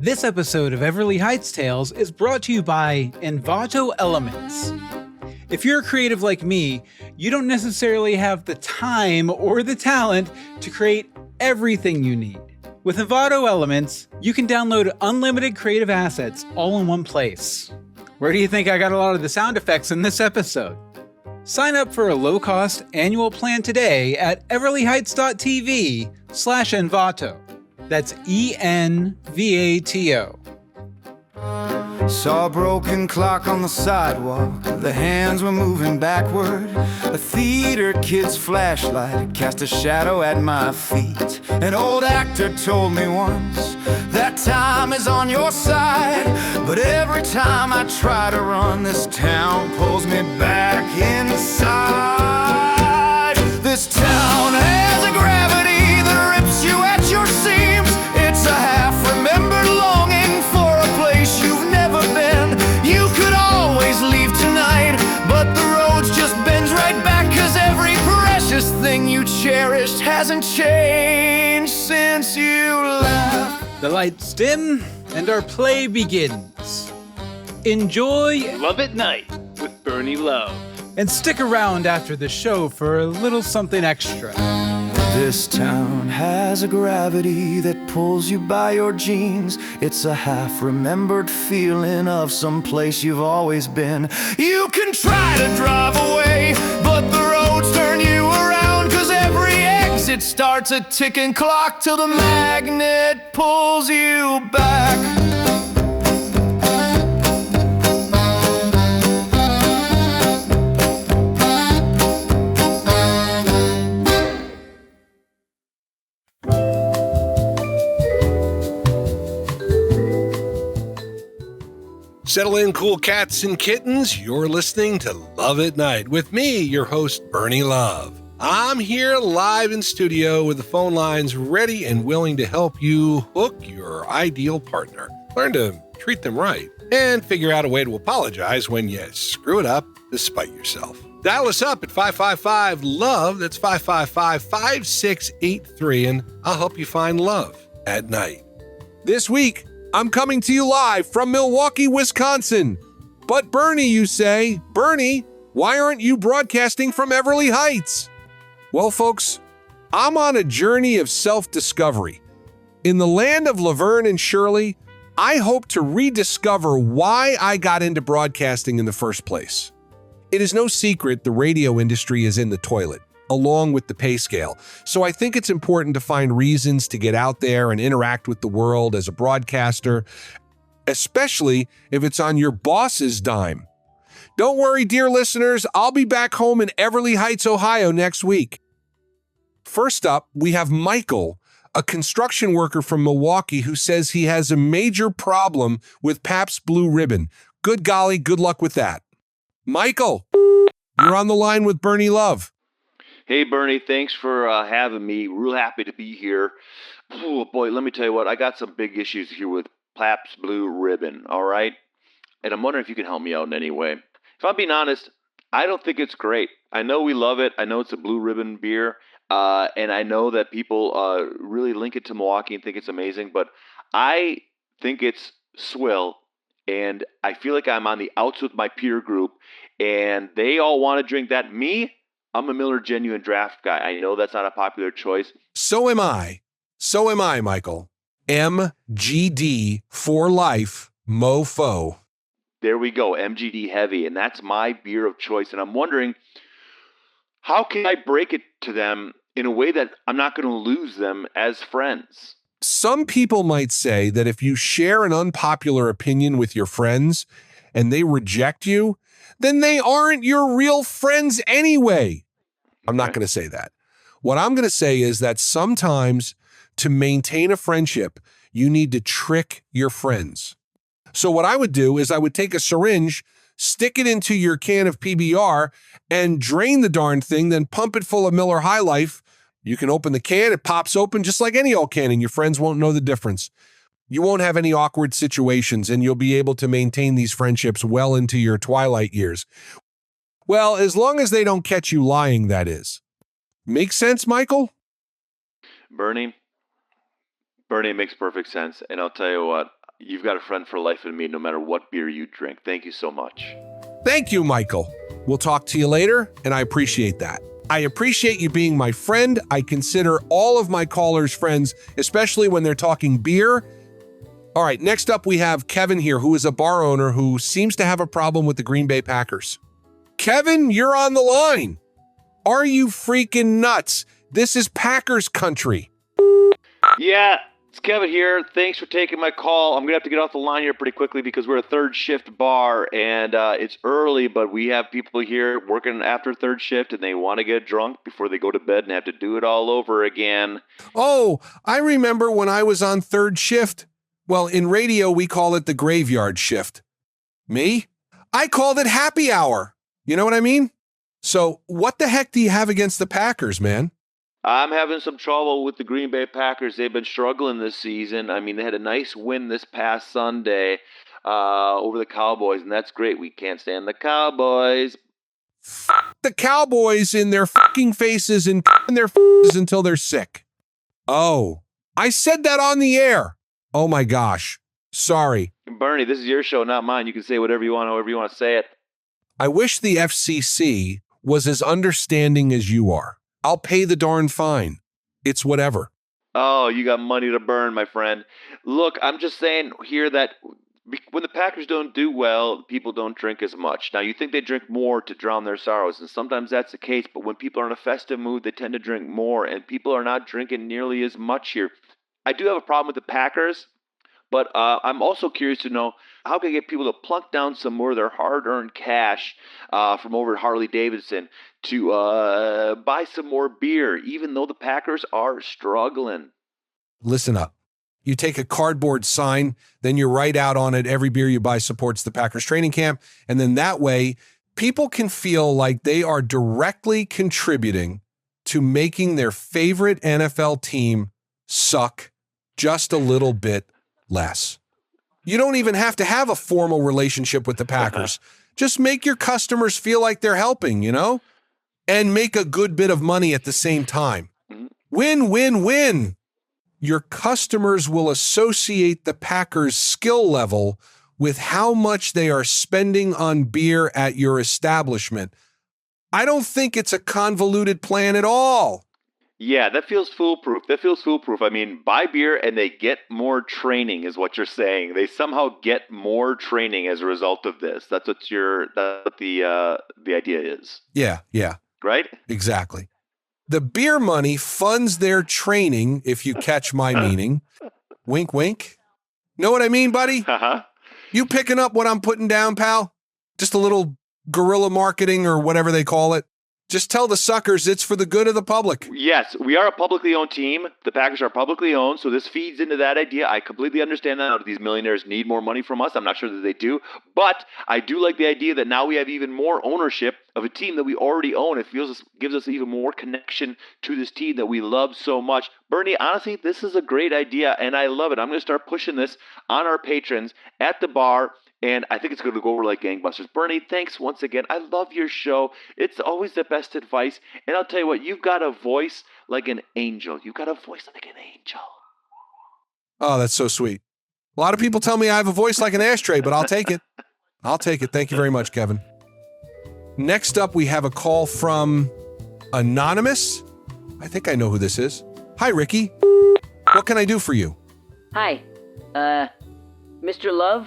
This episode of Everly Heights Tales is brought to you by Envato Elements. If you're a creative like me, you don't necessarily have the time or the talent to create everything you need. With Envato Elements, you can download unlimited creative assets all in one place. Where do you think I got a lot of the sound effects in this episode? Sign up for a low-cost annual plan today at everlyheights.tv/Envato. That's ENVATO. Saw a broken clock on the sidewalk. The hands were moving backward. A theater kid's flashlight cast a shadow at my feet. An old actor told me once that time is on your side. But every time I try to run, this town pulls me back inside. This town has a gravity that rips you at your seams. It's a half-remembered longing for a place you've never been. You could always leave tonight, but the road's just bends right back. 'Cause every precious thing you cherished hasn't changed since you left. The lights dim and our play begins. Enjoy Love at Night with Bernie Love. and stick around after the show for a little something extra. This town has a gravity that pulls you by your jeans. It's a half-remembered feeling of some place you've always been. You can try to drive away, but the roads turn you around. 'Cause every exit starts a ticking clock till the magnet pulls you back. Settle in, cool cats and kittens. You're listening to Love at Night with me, your host, Bernie Love. I'm here live in studio with the phone lines ready and willing to help you hook your ideal partner. Learn to treat them right and figure out a way to apologize when you screw it up despite yourself. Dial us up at 555-LOVE. That's 555-5683, and I'll help you find love at night. This week, I'm coming to you live from Milwaukee, Wisconsin. But Bernie, you say, Bernie, why aren't you broadcasting from Everly Heights? Well, folks, I'm on a journey of self-discovery. In the land of Laverne and Shirley, I hope to rediscover why I got into broadcasting in the first place. It is no secret the radio industry is in the toilet, along with the pay scale. So I think it's important to find reasons to get out there and interact with the world as a broadcaster, especially if it's on your boss's dime. Don't worry, dear listeners, I'll be back home in Everly Heights, Ohio next week. First up, we have Michael, a construction worker from Milwaukee who says he has a major problem with Pabst Blue Ribbon. Good golly, good luck with that. Michael, you're on the line with Bernie Love. Hey, Bernie, thanks for having me. Real happy to be here. Oh, boy, let me tell you what. I got some big issues here with Pabst Blue Ribbon, all right? And I'm wondering if you can help me out in any way. If I'm being honest, I don't think it's great. I know we love it. I know it's a Blue Ribbon beer. And I know that people really link it to Milwaukee and think it's amazing. But I think it's swill. And I feel like I'm on the outs with my peer group. And they all want to drink that. Me? I'm a Miller Genuine Draft guy. I know that's not a popular choice. So am I. So am I, Michael. MGD for life, mofo. There we go, MGD Heavy. And that's my beer of choice. And I'm wondering, how can I break it to them in a way that I'm not going to lose them as friends? Some people might say that if you share an unpopular opinion with your friends and they reject you, then they aren't your real friends anyway. I'm not going to say that. What I'm going to say is that sometimes to maintain a friendship, you need to trick your friends. So what I would do is I would take a syringe, stick it into your can of PBR, and drain the darn thing, then pump it full of Miller High Life. You can open the can, it pops open just like any old can, and your friends won't know the difference. You won't have any awkward situations, and you'll be able to maintain these friendships well into your twilight years. Well, as long as they don't catch you lying, that is. Make sense, Michael? Bernie, it makes perfect sense. And I'll tell you what, you've got a friend for life in me no matter what beer you drink. Thank you so much. Thank you, Michael. We'll talk to you later, and I appreciate that. I appreciate you being my friend. I consider all of my callers friends, especially when they're talking beer. All right, next up we have Kevin here, who is a bar owner who seems to have a problem with the Green Bay Packers. Kevin, you're on the line. Are you freaking nuts? This is Packers country. Yeah, it's Kevin here. Thanks for taking my call. I'm going to have to get off the line here pretty quickly because we're a third shift bar, and it's early, but we have people here working after third shift, and they want to get drunk before they go to bed and have to do it all over again. Oh, I remember when I was on third shift. Well, in radio, we call it the graveyard shift. Me? I called it happy hour. You know what I mean? So what the heck do you have against the Packers, man? I'm having some trouble with the Green Bay Packers. They've been struggling this season. I mean, they had a nice win this past Sunday over the Cowboys, and that's great. We can't stand the Cowboys. The Cowboys in their fucking faces and in their faces until they're sick. Oh, I said that on the air. Oh my gosh. Sorry. Bernie, this is your show, not mine. You can say whatever you want, however you want to say it. I wish the FCC was as understanding as you are. I'll pay the darn fine. It's whatever. Oh, you got money to burn, my friend. Look, I'm just saying here that when the Packers don't do well, people don't drink as much. Now, you think they drink more to drown their sorrows, and sometimes that's the case, but when people are in a festive mood, they tend to drink more, and people are not drinking nearly as much here. I do have a problem with the Packers, but I'm also curious to know how can I get people to plunk down some more of their hard-earned cash from over at Harley-Davidson to buy some more beer, even though the Packers are struggling. Listen up. You take a cardboard sign, then you write out on it, every beer you buy supports the Packers training camp, and then that way, people can feel like they are directly contributing to making their favorite NFL team suck just a little bit less. You don't even have to have a formal relationship with the Packers. Just make your customers feel like they're helping, you know? And make a good bit of money at the same time. Win, win, win. Your customers will associate the Packers' skill level with how much they are spending on beer at your establishment. I don't think it's a convoluted plan at all. Yeah, that feels foolproof. I mean, buy beer and they get more training is what you're saying. They somehow get more training as a result of this. That's what the idea is. Yeah. Right? Exactly. The beer money funds their training, if you catch my meaning. Wink, wink. Know what I mean, buddy? Uh-huh. You picking up what I'm putting down, pal? Just a little guerrilla marketing or whatever they call it. Just tell the suckers it's for the good of the public. Yes, we are a publicly owned team. The Packers are publicly owned, so this feeds into that idea. I completely understand that these millionaires need more money from us. I'm not sure that they do. But I do like the idea that now we have even more ownership of a team that we already own. It gives us even more connection to this team that we love so much. Bernie, honestly, this is a great idea, and I love it. I'm going to start pushing this on our patrons at the bar. And I think it's going to go over like gangbusters. Bernie, thanks once again. I love your show. It's always the best advice. And I'll tell you what, you've got a voice like an angel. You've got a voice like an angel. Oh, that's so sweet. A lot of people tell me I have a voice like an ashtray, but I'll take it. I'll take it. Thank you very much, Kevin. Next up, we have a call from Anonymous. I think I know who this is. Hi, Ricky. What can I do for you? Hi. Mr. Love?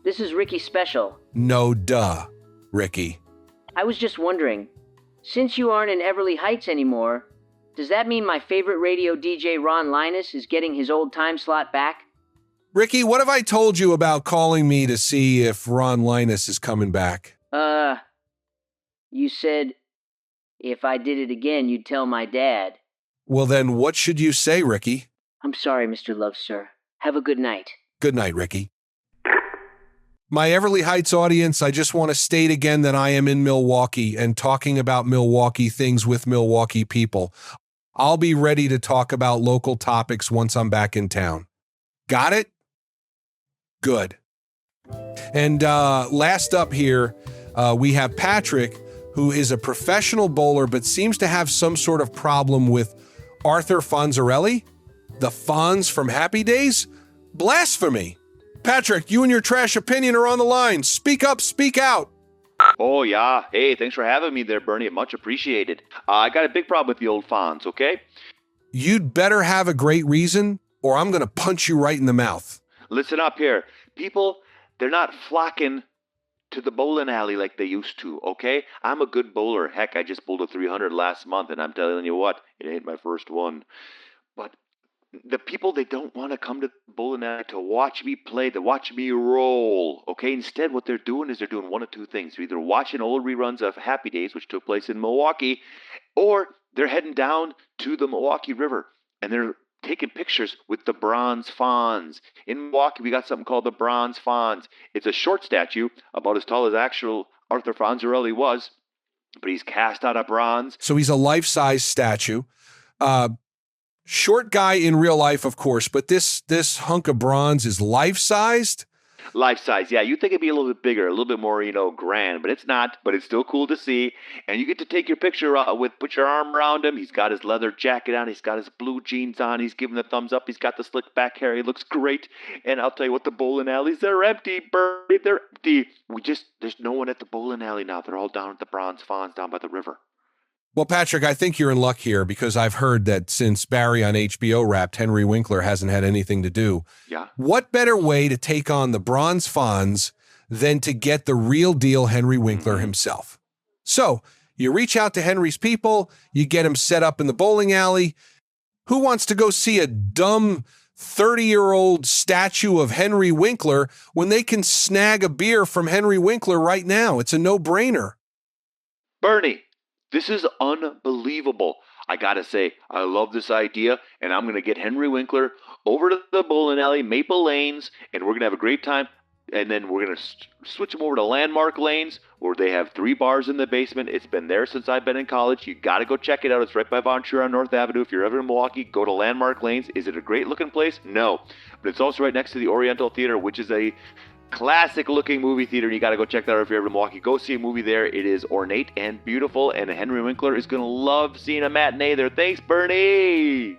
This is Ricky Special. No duh, Ricky. I was just wondering, since you aren't in Everly Heights anymore, does that mean my favorite radio DJ Ron Linus is getting his old time slot back? Ricky, what have I told you about calling me to see if Ron Linus is coming back? You said if I did it again, you'd tell my dad. Well then, what should you say, Ricky? I'm sorry, Mr. Love, sir. Have a good night. Good night, Ricky. My Everly Heights audience, I just want to state again that I am in Milwaukee and talking about Milwaukee things with Milwaukee people. I'll be ready to talk about local topics once I'm back in town. Got it? Good. And last up here, we have Patrick, who is a professional bowler but seems to have some sort of problem with Arthur Fonzarelli, the Fonz from Happy Days. Blasphemy. Patrick, you and your trash opinion are on the line. Speak up, speak out. Oh, yeah. Hey, thanks for having me there, Bernie. Much appreciated. I got a big problem with the old Fonz, okay? You'd better have a great reason, or I'm going to punch you right in the mouth. Listen up here. People, they're not flocking to the bowling alley like they used to, okay? I'm a good bowler. Heck, I just bowled a 300 last month, and I'm telling you what, it ain't my first one. But the people, they don't want to come to the bowling alley to watch me play, to watch me roll, okay? Instead, what they're doing is they're doing one of two things. They're either watching old reruns of Happy Days, which took place in Milwaukee, or they're heading down to the Milwaukee River, and they're taking pictures with the bronze Fonz. In Milwaukee, we got something called the bronze Fonz. It's a short statue, about as tall as actual Arthur Fonzarelli was, but he's cast out of bronze. So he's a life-size statue. Short guy in real life, of course, but this hunk of bronze is life-sized? Life size, yeah. You think it'd be a little bit bigger, a little bit more, grand, but it's not. But it's still cool to see. And you get to take your picture put your arm around him. He's got his leather jacket on. He's got his blue jeans on. He's giving the thumbs up. He's got the slick back hair. He looks great. And I'll tell you what, the bowling alleys, they're empty, Bernie. They're empty. There's no one at the bowling alley now. They're all down at the bronze Fonz down by the river. Well, Patrick, I think you're in luck here because I've heard that since Barry on HBO wrapped, Henry Winkler hasn't had anything to do. Yeah. What better way to take on the bronze Fonz than to get the real deal Henry Winkler himself? So you reach out to Henry's people, you get him set up in the bowling alley. Who wants to go see a dumb 30-year-old statue of Henry Winkler when they can snag a beer from Henry Winkler right now? It's a no-brainer. Bernie, this is unbelievable. I gotta say, I love this idea, and I'm gonna get Henry Winkler over to the bowling alley, Maple Lanes, and we're gonna have a great time. And then we're gonna switch them over to Landmark Lanes, where they have 3 bars in the basement. It's been there since I've been in college. You gotta go check it out. It's right by Ventura on North Avenue. If you're ever in Milwaukee, go to Landmark Lanes. Is it a great-looking place? No, but it's also right next to the Oriental Theater, which is a classic-looking movie theater, and you got to go check that out if you're ever in Milwaukee. Go see a movie there. It is ornate and beautiful, and Henry Winkler is going to love seeing a matinee there. Thanks, Bernie!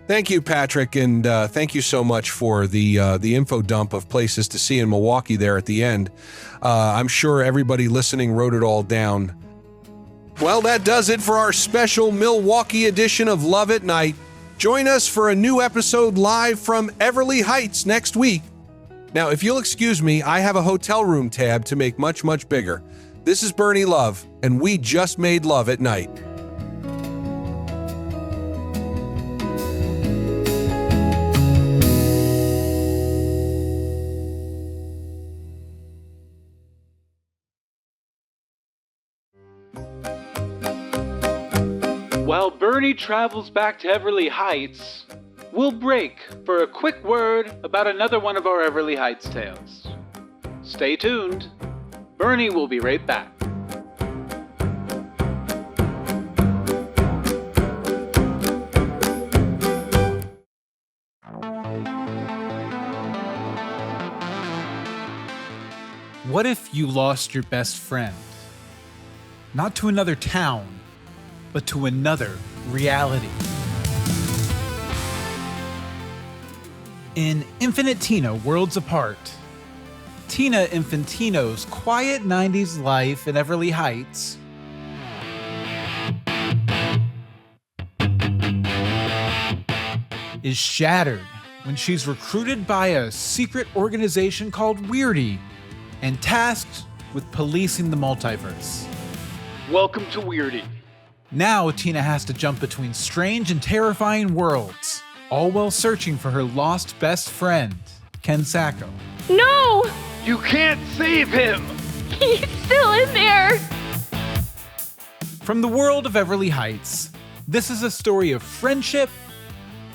Thank you, Patrick, and thank you so much for the info dump of places to see in Milwaukee there at the end. I'm sure everybody listening wrote it all down. Well, that does it for our special Milwaukee edition of Love at Night. Join us for a new episode live from Everly Heights next week. Now, if you'll excuse me, I have a hotel room tab to make much, much bigger. This is Bernie Love, and we just made love at night. While Bernie travels back to Everly Heights, we'll break for a quick word about another one of our Everly Heights tales. Stay tuned. Bernie will be right back. What if you lost your best friend? Not to another town, but to another reality. In Infinite Tina Worlds Apart, Tina Infantino's quiet 90s life in Everly Heights is shattered when she's recruited by a secret organization called Weirdy and tasked with policing the multiverse. Welcome to Weirdy. Now Tina has to jump between strange and terrifying worlds, all while searching for her lost best friend, Ken Sacco. No! You can't save him! He's still in there! From the world of Everly Heights, this is a story of friendship,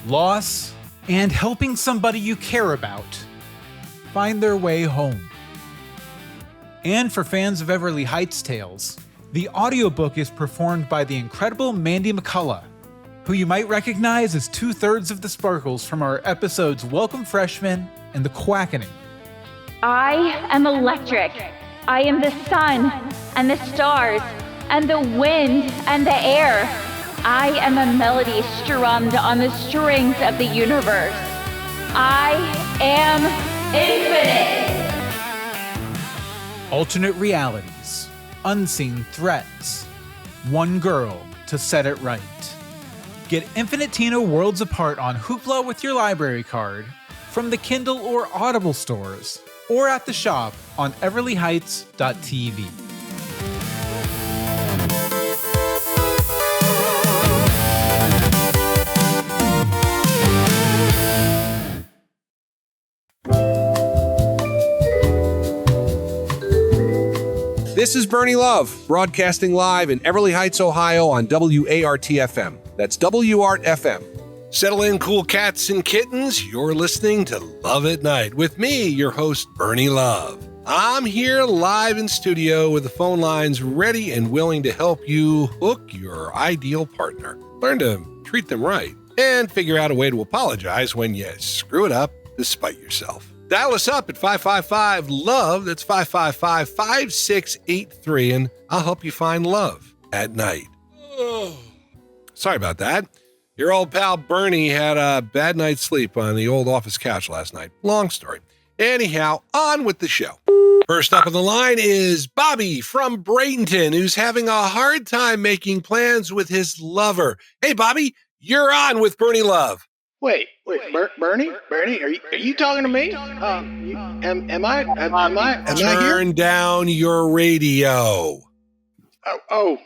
loss, and helping somebody you care about find their way home. And for fans of Everly Heights tales, the audiobook is performed by the incredible Mandy McCullough, who you might recognize as 2/3 of the Sparkles from our episodes Welcome Freshmen and The Quackening. I am electric. I am the sun and the stars and the wind and the air. I am a melody strummed on the strings of the universe. I am Infinite. Alternate realities, unseen threats, one girl to set it right. Get Infinite Tina Worlds Apart on Hoopla with your library card, from the Kindle or Audible stores, or at the shop on everlyheights.tv. This is Bernie Love, broadcasting live in Everly Heights, Ohio on WART-FM. That's WART-FM. Settle in, cool cats and kittens. You're listening to Love at Night with me, your host, Bernie Love. I'm here live in studio with the phone lines ready and willing to help you hook your ideal partner. Learn to treat them right and figure out a way to apologize when you screw it up despite yourself. Dial us up at 555-LOVE, that's 555-5683, and I'll help you find love at night. Oh, sorry about that. Your old pal Bernie had a bad night's sleep on the old office couch last night. Long story. Anyhow, on with the show. First up on the line is Bobby from Bradenton, who's having a hard time making plans with his lover. Hey, Bobby, you're on with Bernie Love. Wait, Bernie, are you talking to me? Am I here? Turn down your radio. Oh,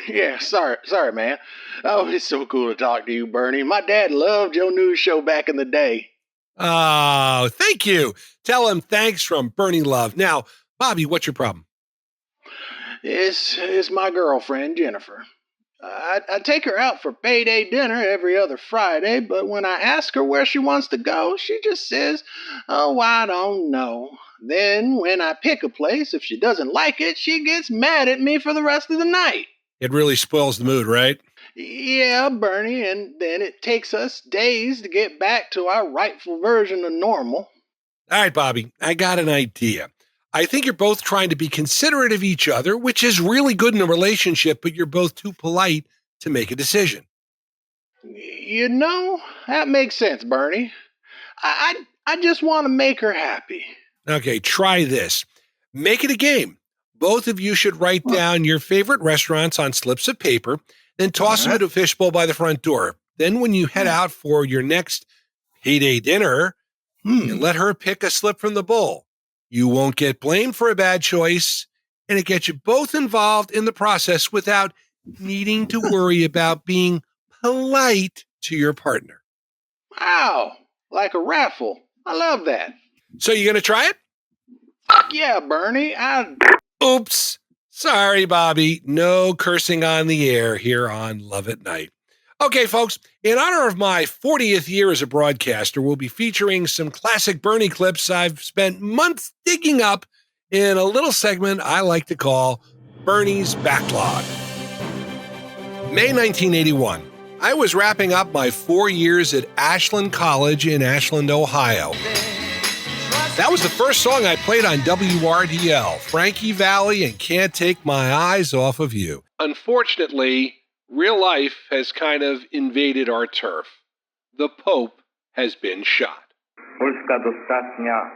yeah. Sorry, man. Oh, it's so cool to talk to you, Bernie. My dad loved your news show back in the day. Oh, thank you. Tell him thanks from Bernie Love. Now, Bobby, what's your problem? It's my girlfriend, Jennifer. I take her out for payday dinner every other Friday, but when I ask her where she wants to go, she just says, "Oh, I don't know." Then when I pick a place, if she doesn't like it, she gets mad at me for the rest of the night. It really spoils the mood, right? Yeah, Bernie, and then it takes us days to get back to our rightful version of normal. All right, Bobby, I got an idea. I think you're both trying to be considerate of each other, which is really good in a relationship, but you're both too polite to make a decision. You know, that makes sense, Bernie. I just want to make her happy. Okay, try this. Make it a game. Both of you should write down your favorite restaurants on slips of paper, then toss them into a fishbowl by the front door. Then when you head out for your next payday dinner, you let her pick a slip from the bowl. You won't get blamed for a bad choice, and it gets you both involved in the process without needing to worry about being polite to your partner. Wow, like a raffle. I love that. So you going to try it? Yeah, Bernie, Oops. Sorry, Bobby. No cursing on the air here on Love at Night. Okay, folks, in honor of my 40th year as a broadcaster, we'll be featuring some classic Bernie clips I've spent months digging up in a little segment I like to call Bernie's Backlog. May 1981. I was wrapping up my 4 years at Ashland College in Ashland, Ohio. That was the first song I played on WRDL, Frankie Valli and Can't Take My Eyes Off of You. Unfortunately, real life has kind of invaded our turf. The Pope has been shot. Polska dostatnia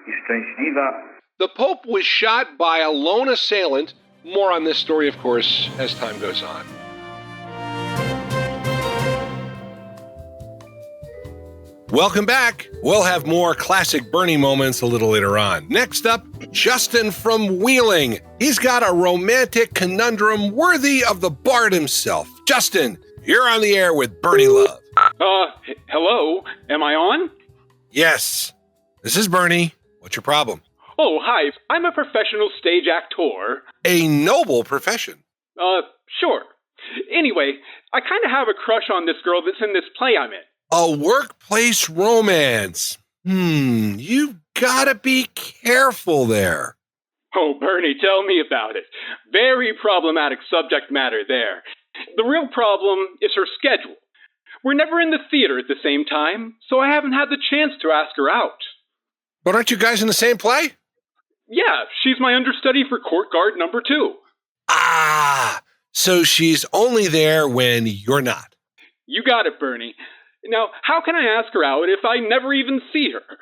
I szczęśliwa. The Pope was shot by a lone assailant. More on this story, of course, as time goes on. Welcome back. We'll have more classic Bernie moments a little later on. Next up, Justin from Wheeling. He's got a romantic conundrum worthy of the Bard himself. Justin, you're on the air with Bernie Love. Hello? Am I on? Yes. This is Bernie. What's your problem? Oh, hi. I'm a professional stage actor. A noble profession. Sure. Anyway, I kind of have a crush on this girl that's in this play I'm in. A workplace romance. You've got to be careful there. Oh, Bernie, tell me about it. Very problematic subject matter there. The real problem is her schedule. We're never in the theater at the same time, so I haven't had the chance to ask her out. But aren't you guys in the same play? Yeah, she's my understudy for Court Guard number 2. Ah, so she's only there when you're not. You got it, Bernie. Now, how can I ask her out if I never even see her?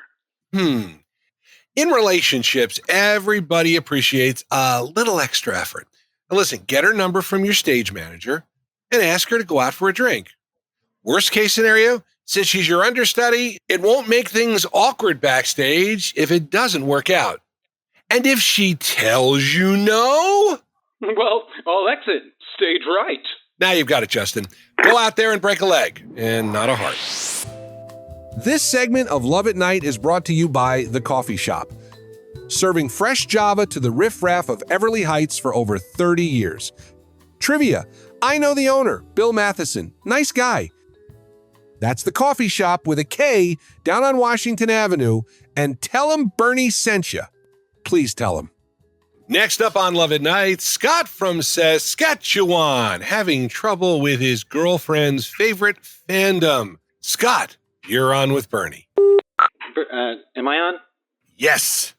In relationships, everybody appreciates a little extra effort. Now listen, get her number from your stage manager and ask her to go out for a drink. Worst case scenario, since she's your understudy, it won't make things awkward backstage if it doesn't work out. And if she tells you no, Well, I'll exit stage right. now you've got it, Justin. Go out there and break a leg and not a heart. This segment of Love at Night is brought to you by The Coffee Shop, serving fresh Java to the riffraff of Everly Heights for over 30 years. Trivia: I know the owner, Bill Matheson. Nice guy. That's The Coffee Shop with a K down on Washington Avenue, and tell him Bernie sent you. Please tell him. Next up on Love at Night, Scott from Saskatchewan, having trouble with his girlfriend's favorite fandom. Scott, you're on with Bernie. Am I on? Yes.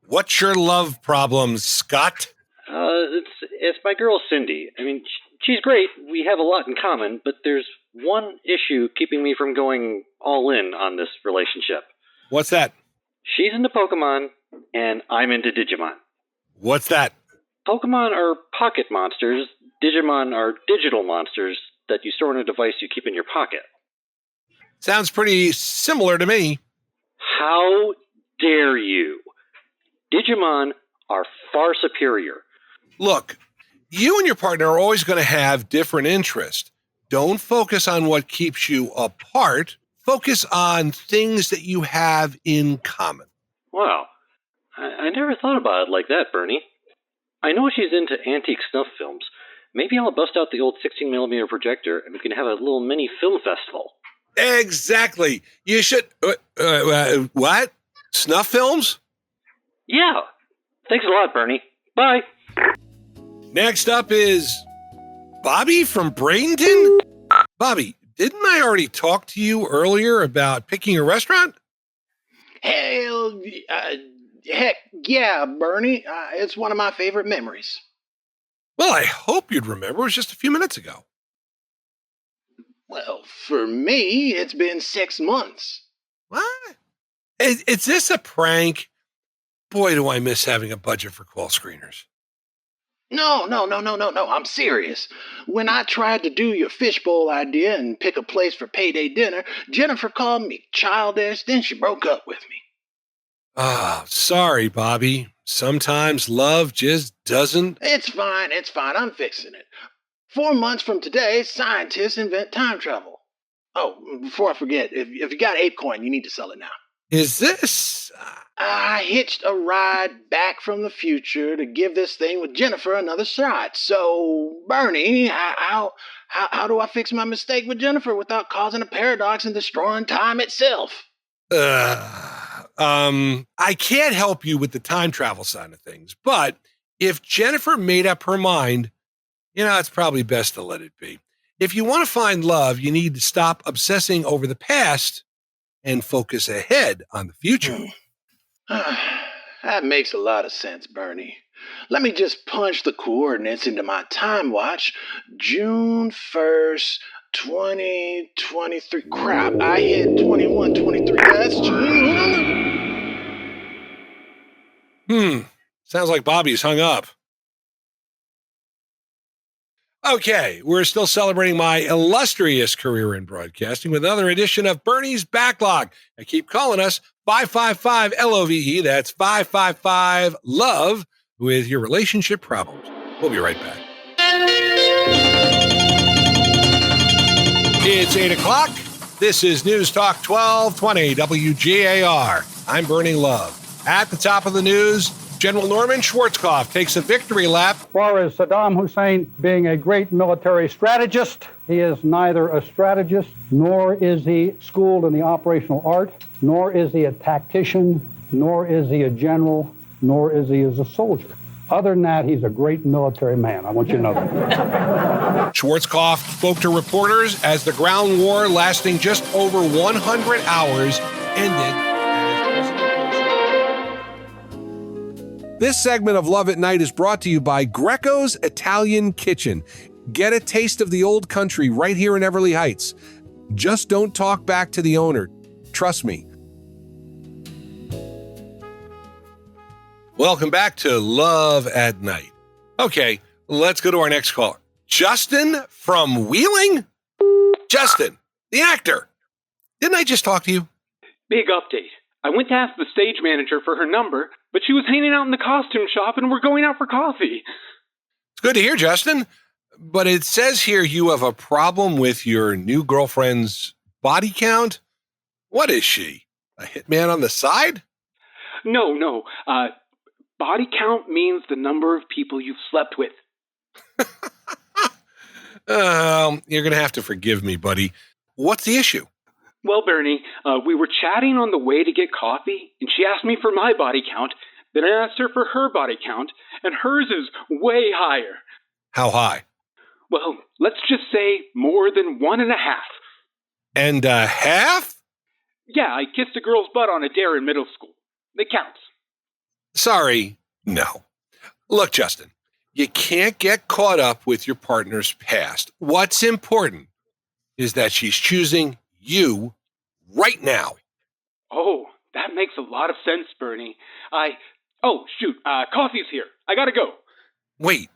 What's your love problem, Scott? It's my girl Cindy. I mean, she's great. We have a lot in common, but there's one issue keeping me from going all in on this relationship. What's that? She's into Pokemon, and I'm into Digimon. What's that? Pokemon are pocket monsters. Digimon are digital monsters that you store in a device you keep in your pocket. Sounds pretty similar to me. How dare you? Digimon are far superior. Look, you and your partner are always going to have different interests. Don't focus on what keeps you apart. Focus on things that you have in common. Wow. I never thought about it like that, Bernie. I know she's into antique snuff films. Maybe I'll bust out the old 16mm projector and we can have a little mini film festival. Exactly. You should... what? Snuff films? Yeah. Thanks a lot, Bernie. Bye. Next up is Bobby from Bradenton. Bobby, didn't I already talk to you earlier about picking a restaurant? Hell, heck yeah, Bernie. It's one of my favorite memories. Well, I hope you'd remember. It was just a few minutes ago. Well, for me, it's been 6 months. What? Is this a prank? Boy, do I miss having a budget for call screeners. No. I'm serious. When I tried to do your fishbowl idea and pick a place for payday dinner, Jennifer called me childish, then she broke up with me. Oh, sorry, Bobby. Sometimes love just doesn't... It's fine. I'm fixing it. 4 months from today, scientists invent time travel. Oh, before I forget, if you got ApeCoin, you need to sell it now. Is this... I hitched a ride back from the future to give this thing with Jennifer another shot. So, Bernie, how do I fix my mistake with Jennifer without causing a paradox and destroying time itself? I can't help you with the time travel side of things, but if Jennifer made up her mind, it's probably best to let it be. If you want to find love, you need to stop obsessing over the past and focus ahead on the future. That makes a lot of sense, Bernie. Let me just punch the coordinates into my time watch. June 1st, 2023. Crap, I hit 2123. That's June. Sounds like Bobby's hung up. Okay, we're still celebrating my illustrious career in broadcasting with another edition of Bernie's Backlog. And keep calling us 555-LOVE. That's 555-LOVE with your relationship problems. We'll be right back. It's 8 o'clock. This is News Talk 1220 WGAR. I'm Bernie Love. At the top of the news, General Norman Schwarzkopf takes a victory lap. As far as Saddam Hussein being a great military strategist, he is neither a strategist, nor is he schooled in the operational art, nor is he a tactician, nor is he a general, nor is he as a soldier. Other than that, he's a great military man. I want you to know that. Schwarzkopf spoke to reporters as the ground war lasting just over 100 hours ended. This segment of Love at Night is brought to you by Greco's Italian Kitchen. Get a taste of the old country right here in Everly Heights. Just don't talk back to the owner. Trust me. Welcome back to Love at Night. Okay, let's go to our next caller. Justin from Wheeling? Justin, the actor. Didn't I just talk to you? Big update. I went to ask the stage manager for her number, but she was hanging out in the costume shop and we're going out for coffee. It's good to hear, Justin. But it says here you have a problem with your new girlfriend's body count. What is she? A hitman on the side? No. Body count means the number of people you've slept with. You're going to have to forgive me, buddy. What's the issue? Well, Bernie, we were chatting on the way to get coffee, and she asked me for my body count. Then I asked her for her body count, and hers is way higher. How high? Well, let's just say more than 1.5. And a half? Yeah, I kissed a girl's butt on a dare in middle school. It counts. Sorry, no. Look, Justin, you can't get caught up with your partner's past. What's important is that she's choosing you right now. Oh, that makes a lot of sense, Bernie. Oh, shoot, coffee's here. I gotta go. Wait,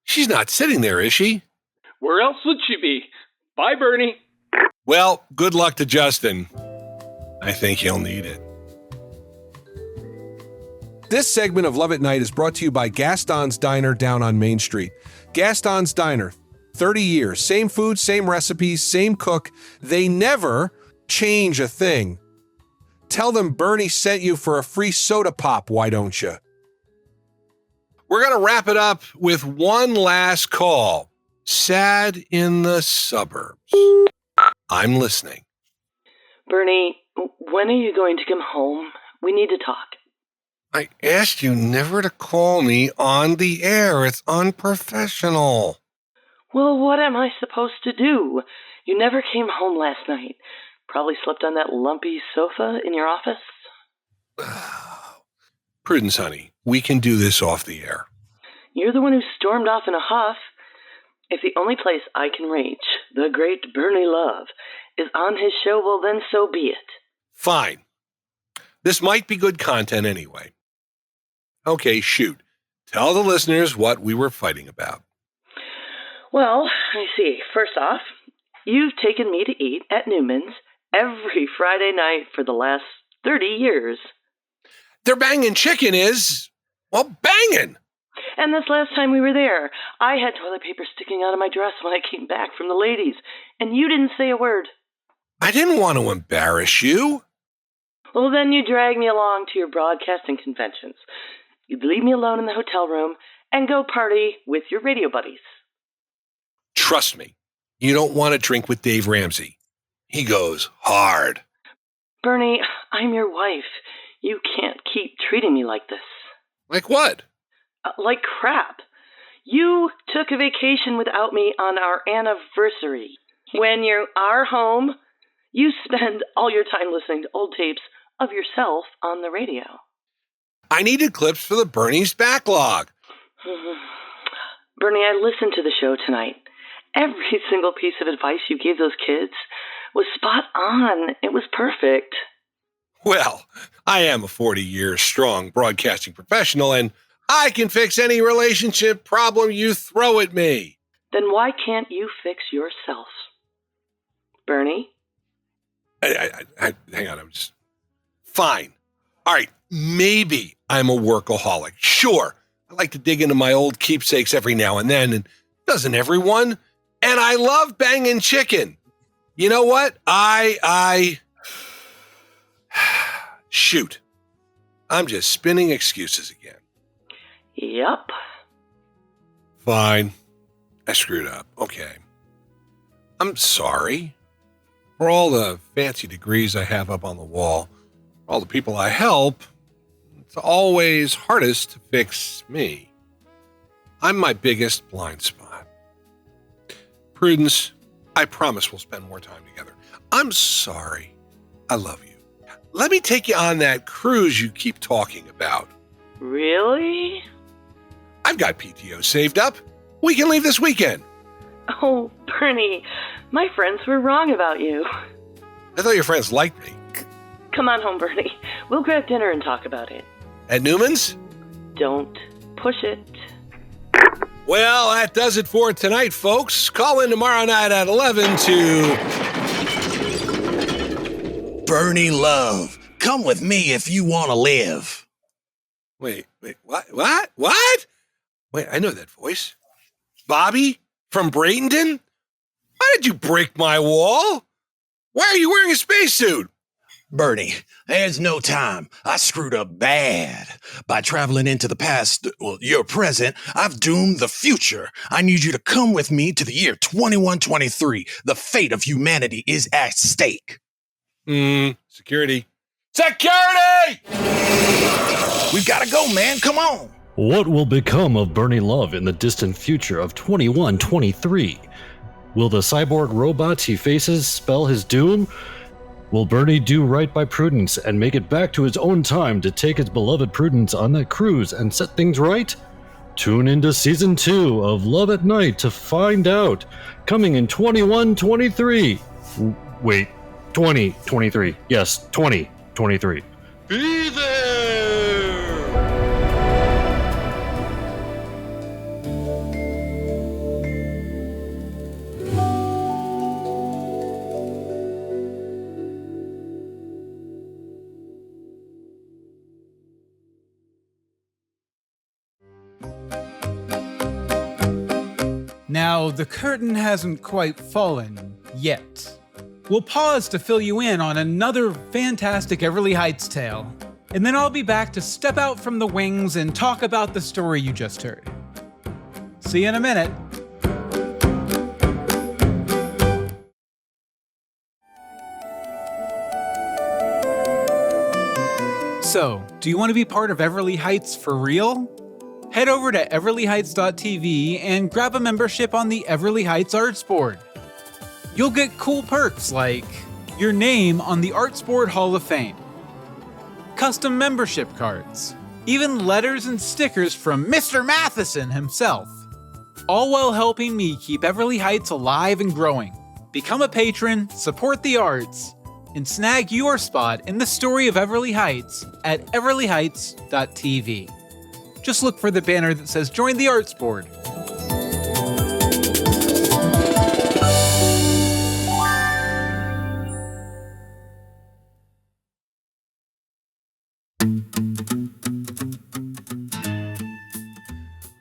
she's not sitting there, is she? Where else would she be? Bye, Bernie. Well, good luck to Justin. I think he'll need it. This segment of Love at Night is brought to you by Gaston's Diner down on Main Street. Gaston's Diner, 30 years, same food, same recipes, same cook. They never change a thing. Tell them Bernie sent you for a free soda pop, why don't you? We're going to wrap it up with one last call. Sad in the suburbs. I'm listening. Bernie, when are you going to come home? We need to talk. I asked you never to call me on the air. It's unprofessional. Well, what am I supposed to do? You never came home last night. Probably slept on that lumpy sofa in your office. Prudence, honey, we can do this off the air. You're the one who stormed off in a huff. If the only place I can reach the great Bernie Love is on his show, well, then so be it. Fine. This might be good content anyway. Okay, shoot. Tell the listeners what we were fighting about. Well, I see. First off, you've taken me to eat at Newman's every Friday night for the last 30 years. Their banging chicken is, well, banging. And this last time we were there, I had toilet paper sticking out of my dress when I came back from the ladies, and you didn't say a word. I didn't want to embarrass you. Well, then you drag me along to your broadcasting conventions. You'd leave me alone in the hotel room and go party with your radio buddies. Trust me, you don't want to drink with Dave Ramsey. He goes hard. Bernie, I'm your wife. You can't keep treating me like this. Like what? Like crap. You took a vacation without me on our anniversary. When you are home, you spend all your time listening to old tapes of yourself on the radio. I needed clips for the Bernie's backlog. Bernie, I listened to the show tonight. Every single piece of advice you gave those kids was spot on. It was perfect. Well, I am a 40-year-strong broadcasting professional, and I can fix any relationship problem you throw at me. Then why can't you fix yourself? Bernie? Hang on, I'm just... Fine. All right, maybe I'm a workaholic. Sure, I like to dig into my old keepsakes every now and then, and doesn't everyone? And I love banging chicken. You know what? Shoot. I'm just spinning excuses again. Yep. Fine. I screwed up. Okay. I'm sorry. For all the fancy degrees I have up on the wall, for all the people I help, it's always hardest to fix me. I'm my biggest blind spot. Prudence, I promise we'll spend more time together. I'm sorry. I love you. Let me take you on that cruise you keep talking about. Really? I've got PTO saved up. We can leave this weekend. Oh, Bernie, my friends were wrong about you. I thought your friends liked me. Come on home, Bernie. We'll grab dinner and talk about it. At Newman's? don't push it. Well, that does it for tonight, folks. Call in tomorrow night at 11 to... Bernie Love, come with me if you want to live. Wait, what? Wait, I know that voice. Bobby from Bradenton? Why did you break my wall? Why are you wearing a spacesuit? Bernie, there's no time. I screwed up bad. By traveling into the past, well, your present, I've doomed the future. I need you to come with me to the year 2123. The fate of humanity is at stake. Security. Security! We've got to go, man. Come on. What will become of Bernie Love in the distant future of 2123? Will the cyborg robots he faces spell his doom? Will Bernie do right by Prudence and make it back to his own time to take his beloved Prudence on that cruise and set things right? Tune into Season 2 of Love at Night to find out. Coming in 2123. Wait, 2023. Yes, 2023. Be there! Now, the curtain hasn't quite fallen yet. We'll pause to fill you in on another fantastic Everly Heights tale, and then I'll be back to step out from the wings and talk about the story you just heard. See you in a minute. So, do you want to be part of Everly Heights for real? Head over to everlyheights.tv and grab a membership on the Everly Heights Arts Board. You'll get cool perks like your name on the Arts Board Hall of Fame, custom membership cards, even letters and stickers from Mr. Matheson himself, all while helping me keep Everly Heights alive and growing. Become a patron, support the arts, and snag your spot in the story of Everly Heights at everlyheights.tv. Just look for the banner that says Join the Arts Board.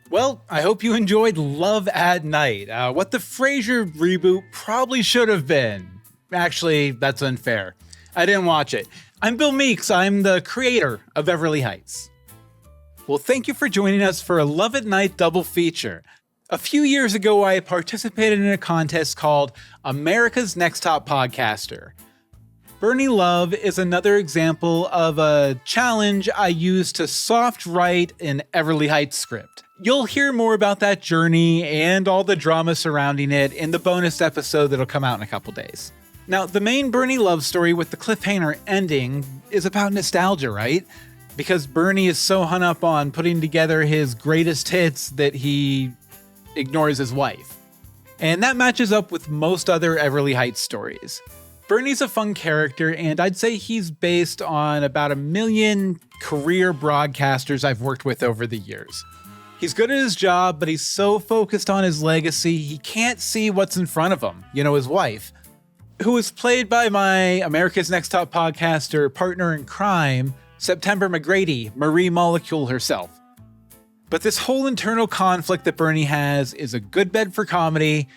Well, I hope you enjoyed Love at Night, what the Frasier reboot probably should have been. Actually, that's unfair. I didn't watch it. I'm Bill Meeks. I'm the creator of Everly Heights. Well, thank you for joining us for a Love at Night double feature. A few years ago, I participated in a contest called America's Next Top Podcaster. Bernie Love is another example of a challenge I used to soft write an Everly Heights script. You'll hear more about that journey and all the drama surrounding it in the bonus episode that'll come out in a couple days. Now, the main Bernie Love story with the cliffhanger ending is about nostalgia, right? Because Bernie is so hung up on putting together his greatest hits that he ignores his wife. And that matches up with most other Everly Heights stories. Bernie's a fun character, and I'd say he's based on about 1 million career broadcasters I've worked with over the years. He's good at his job, but he's so focused on his legacy, he can't see what's in front of him, his wife, who is played by my America's Next Top Podcaster partner in crime, September McGrady, Marie Molecule herself. But this whole internal conflict that Bernie has is a good bed for comedy,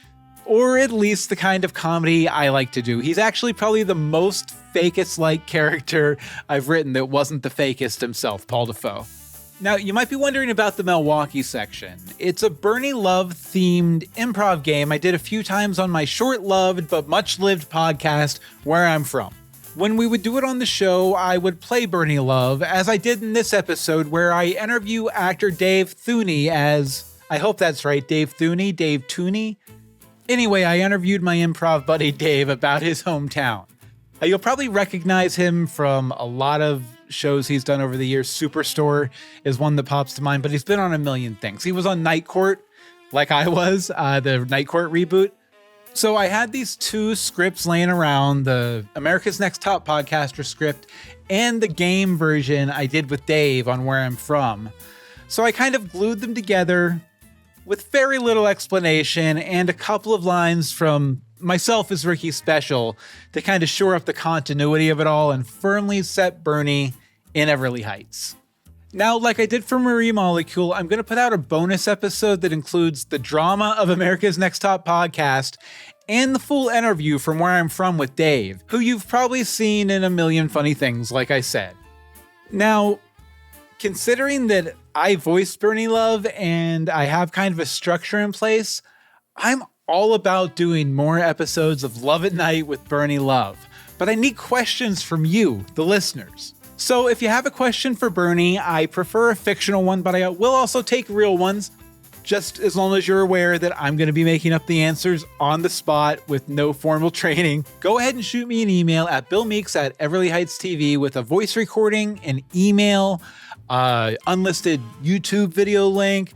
or at least the kind of comedy I like to do. He's actually probably the most Fakest-like character I've written that wasn't the fakest himself, Paul Defoe. Now, you might be wondering about the Milwaukee section. It's a Bernie Love-themed improv game I did a few times on my short-loved but much-lived podcast, Where I'm From. When we would do it on the show, I would play Bernie Love, as I did in this episode where I interview actor Dave Theune as, I hope that's right, Dave Theune? Anyway, I interviewed my improv buddy Dave about his hometown. You'll probably recognize him from a lot of shows he's done over the years. Superstore is one that pops to mind, but he's been on a million things. He was on Night Court, like I was, the Night Court reboot. So I had these two scripts laying around, the America's Next Top Podcaster script and the game version I did with Dave on Where I'm From. So I kind of glued them together with very little explanation and a couple of lines from myself as Ricky's special to kind of shore up the continuity of it all and firmly set Bernie in Everly Heights. Now, like I did for Marie Molecule, I'm going to put out a bonus episode that includes the drama of America's Next Top Podcast and the full interview from Where I'm From with Dave, who you've probably seen in a million funny things, like I said. Now, considering that I voiced Bernie Love and I have kind of a structure in place, I'm all about doing more episodes of Love at Night with Bernie Love. But I need questions from you, the listeners. So if you have a question for Bernie, I prefer a fictional one, but I will also take real ones, just as long as you're aware that I'm going to be making up the answers on the spot with no formal training. Go ahead and shoot me an email at billmeeks@everlyheightstv with a voice recording, an email, unlisted YouTube video link.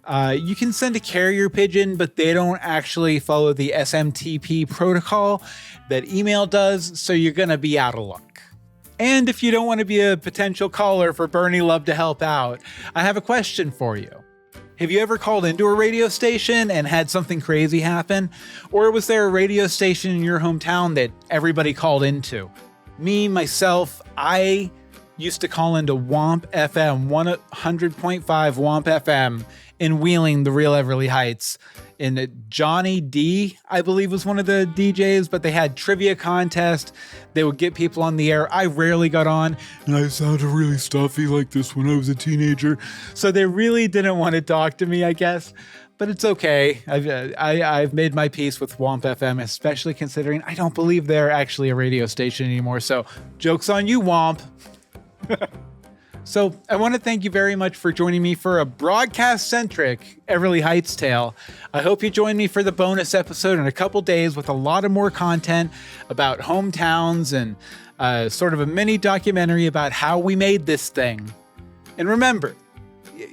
You can send a carrier pigeon, but they don't actually follow the SMTP protocol that email does, so you're going to be out of luck. And if you don't want to be a potential caller for Bernie Love to help out, I have a question for you. Have you ever called into a radio station and had something crazy happen? Or was there a radio station in your hometown that everybody called into? Me, myself, I used to call into WART-FM, 100.5 WART-FM in Wheeling, the real Everly Heights. And Johnny D, I believe, was one of the DJs, but they had trivia contest. They would get people on the air. I rarely got on, and I sounded really stuffy like this when I was a teenager. So they really didn't want to talk to me, I guess. But it's okay. I've made my peace with WAMP FM, especially considering I don't believe they're actually a radio station anymore. So joke's on you, WAMP. So I want to thank you very much for joining me for a broadcast-centric Everly Heights tale. I hope you join me for the bonus episode in a couple days with a lot of more content about hometowns and sort of a mini documentary about how we made this thing. And remember,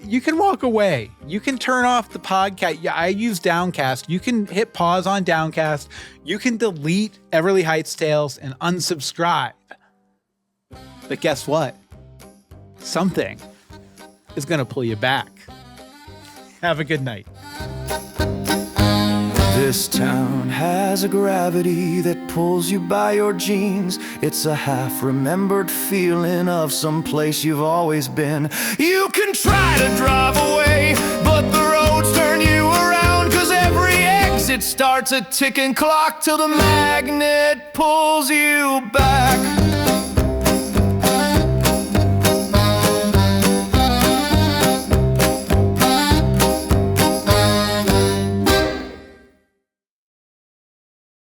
you can walk away. You can turn off the podcast. Yeah, I use Downcast. You can hit pause on Downcast. You can delete Everly Heights Tales and unsubscribe. But guess what? Something is going to pull you back. Have a good night. This town has a gravity that pulls you by your jeans. It's a half-remembered feeling of some place you've always been. You can try to drive away, but the roads turn you around, 'cause every exit starts a ticking clock till the magnet pulls you back.